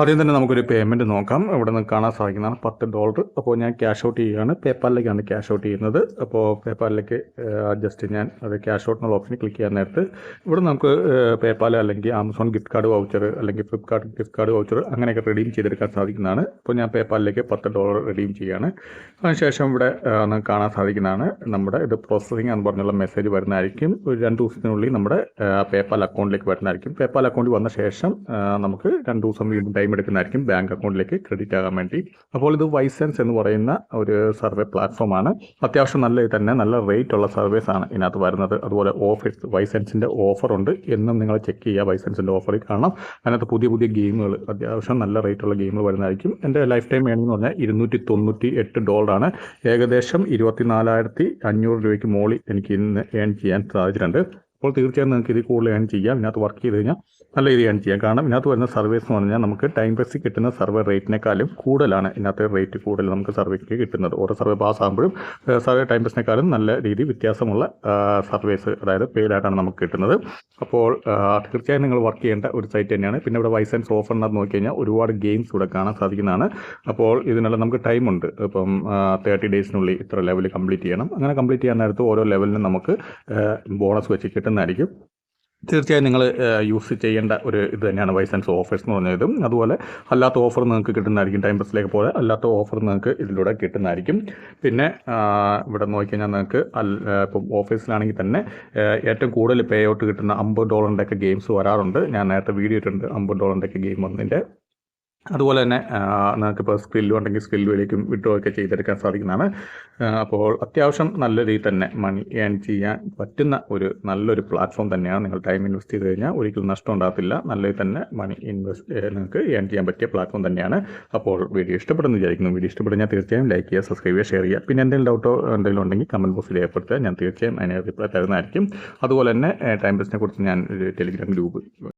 ആദ്യം തന്നെ നമുക്കൊരു പേയ്മെൻറ്റ് നോക്കാം. ഇവിടെ നിന്ന് കാണാൻ സാധിക്കുന്നതാണ് $10. അപ്പോൾ ഞാൻ ക്യാഷ് ഔട്ട് ചെയ്യുകയാണ്. പേപ്പാലിലേക്കാണ് ക്യാഷ് ഔട്ട് ചെയ്യുന്നത്. അപ്പോൾ പേപ്പാലിലേക്ക് ജസ്റ്റ് ഞാൻ അത് ക്യാഷ് ഔട്ട് എന്നുള്ള ഓപ്ഷനിൽ ക്ലിക്ക് ചെയ്യാൻ നേരത്ത് ഇവിടെ നമുക്ക് പേപ്പാൽ അല്ലെങ്കിൽ ആമസോൺ ഗിഫ്റ്റ് കാർഡ് വൗച്ചർ അല്ലെങ്കിൽ ഫ്ലിപ്കാർട്ട് ഗിഫ്റ്റ് കാർഡ് വൗച്ചർ അങ്ങനെയൊക്കെ റെഡീം ചെയ്തെടുക്കാൻ സാധിക്കുന്നതാണ്. അപ്പോൾ ഞാൻ പേപ്പാലിലേക്ക് $10 റെഡീം ചെയ്യുകയാണ്. അതിനുശേഷം ഇവിടെ നമുക്ക് കാണാൻ സാധിക്കുന്നതാണ് നമ്മുടെ ഇത് പ്രോസസ്സിംഗ് എന്ന് പറഞ്ഞുള്ള മെസ്സേജ് വരുന്നതായിരിക്കും. ഒരു 2 ദിവസത്തിനുള്ളിൽ നമ്മുടെ പേപ്പാൽ അക്കൗണ്ടിലേക്ക് വരുന്നതായിരിക്കും. പേപ്പാൽ അക്കൗണ്ടിൽ വന്ന ശേഷം നമുക്ക് 2 ദിവസം വീണ്ടും ടൈം എടുക്കുന്നതായിരിക്കും ബാങ്ക് അക്കൗണ്ടിലേക്ക് ക്രെഡിറ്റ് ആകാൻ വേണ്ടി. അപ്പോൾ ഇത് വൈസെൻസ് എന്ന് പറയുന്ന ഒരു സർവേ പ്ലാറ്റ്ഫോമാണ്. അത്യാവശ്യം നല്ല റേറ്റ് ഉള്ള സർവേസ് ആണ് ഇതിനകത്ത് വരുന്നത്. അതുപോലെ ഓഫേഴ്സ് വൈസെൻസിൻ്റെ ഓഫറുണ്ട് എന്നും നിങ്ങൾ ചെക്ക് ചെയ്യുക. വൈസെൻസിൻ്റെ ഓഫറിൽ കാണാം. അതിനകത്ത് പുതിയ ഗെയിമുകൾ അത്യാവശ്യം നല്ല റേറ്റുള്ള ഗെയിമുകൾ വരുന്നതായിരിക്കും. എൻ്റെ ലൈഫ് ടൈം ഏണിംഗ് എന്ന് പറഞ്ഞാൽ $298 ഏകദേശം 24,500 രൂപയ്ക്ക് മുകളിൽ എനിക്ക് ഇന്ന് ഏൺ ചെയ്യാൻ സാധിച്ചിട്ടുണ്ട്. അപ്പോൾ തീർച്ചയായും നിങ്ങൾക്ക് ഇതിൽ കൂടുതൽ ഏൺ ചെയ്യാം. ഇതിനകത്ത് വർക്ക് ചെയ്ത് കഴിഞ്ഞാൽ നല്ല രീതിയിൽ ഏൺ ചെയ്യാം. കാരണം ഇതിനകത്ത് വരുന്ന സർവീസ് എന്ന് പറഞ്ഞാൽ നമുക്ക് ടൈം ബേസിൽ കിട്ടുന്ന സർവേ റേറ്റിനേക്കാളും കൂടുതലാണ് ഇതിനകത്ത് റേറ്റ് കൂടുതൽ നമുക്ക് സർവേക്ക് കിട്ടുന്നത്. ഓരോ സർവേ പാസ് ആകുമ്പോഴും സർവേ ടൈം ബേസിനേക്കാളും നല്ല രീതിയിൽ വ്യത്യാസമുള്ള സർവീസ് അതായത് പെയ്ഡായിട്ടാണ് നമുക്ക് കിട്ടുന്നത്. അപ്പോൾ തീർച്ചയായും നിങ്ങൾ വർക്ക് ചെയ്യേണ്ട ഒരു സൈറ്റ് തന്നെയാണ്. പിന്നെ ഇവിടെ വൈസെൻസ് ഓഫറിനകത്ത് നോക്കി കഴിഞ്ഞാൽ ഒരുപാട് ഗെയിംസ് ഇവിടെ കാണാൻ സാധിക്കുന്നതാണ്. അപ്പോൾ ഇതിനെല്ലാം നമുക്ക് ടൈമുണ്ട്. ഇപ്പം 30 ഡേയ്സിനുള്ളിൽ ഇത്ര ലെവൽ കംപ്ലീറ്റ് ചെയ്യണം. അങ്ങനെ കംപ്ലീറ്റ് ചെയ്യാൻ നേരത്ത് ഓരോ ലെവലിനും നമുക്ക് ബോണസ് വെച്ച് കിട്ടുന്നതായിരിക്കും. തീർച്ചയായും നിങ്ങൾ യൂസ് ചെയ്യേണ്ട ഒരു ഇത് തന്നെയാണ് വൈസെൻസ് ഓഫേഴ്സ് എന്ന് പറഞ്ഞത്. അതുപോലെ അല്ലാത്ത ഓഫർ നിങ്ങൾക്ക് കിട്ടുന്നതായിരിക്കും. ടൈം ബസ്സിലേക്ക് പോലെ അല്ലാത്ത ഓഫർ നിങ്ങൾക്ക് ഇതിലൂടെ കിട്ടുന്നതായിരിക്കും. പിന്നെ ഇവിടെ നോക്കിക്കഴിഞ്ഞാൽ നിങ്ങൾക്ക് ഇപ്പം ഓഫീസിലാണെങ്കിൽ തന്നെ ഏറ്റവും കൂടുതൽ പേ ഔട്ട് കിട്ടുന്ന $50 ഗെയിംസ് വരാറുണ്ട്. ഞാൻ നേരത്തെ വീഡിയോ ഇട്ടിട്ടുണ്ട് $50 ഗെയിം വന്നതിൻ്റെ. അതുപോലെ തന്നെ നമുക്കിപ്പോൾ സ്കില്ലും ഉണ്ടെങ്കിൽ സ്കില്ലുകളിലേക്കും വിഡ്രോ ഒക്കെ ചെയ്തെടുക്കാൻ സാധിക്കുന്നതാണ്. അപ്പോൾ അത്യാവശ്യം നല്ല രീതിയിൽ തന്നെ മണി ഏൺ ചെയ്യാൻ പറ്റുന്ന നല്ലൊരു പ്ലാറ്റ്ഫോം തന്നെയാണ്. നിങ്ങൾ ടൈം ഇൻവെസ്റ്റ് ചെയ്ത് കഴിഞ്ഞാൽ ഒരിക്കലും നഷ്ടം ഉണ്ടാകത്തില്ല. നല്ല രീതിയിൽ തന്നെ മണി നിങ്ങൾക്ക് ഏൺ ചെയ്യാൻ പറ്റിയ പ്ലാറ്റ്ഫോം തന്നെയാണ്. അപ്പോൾ വീഡിയോ ഇഷ്ടപ്പെടുന്നു വിചാരിക്കുന്നു. വീഡിയോ ഇഷ്ടപ്പെടുന്ന തീർച്ചയായും ലൈക്ക് ചെയ്യുക, സബ്സ്ക്രൈബ് ചെയ്യുക, ഷെയർ ചെയ്യുക. പിന്നെ എന്തെങ്കിലും ഡൗട്ടോ എന്തെങ്കിലും ഉണ്ടെങ്കിൽ കമൻറ്റ് ബോക്സിൽ രേഖപ്പെടുത്തുക. ഞാൻ തീർച്ചയായും അതിനെ റിപ്ലൈ തരുന്നതായിരിക്കും. അതുപോലെ തന്നെ ടൈം ബേസിനെ കുറിച്ച് ഞാൻ ഒരു ടെലിഗ്രാം ഗ്രൂപ്പ്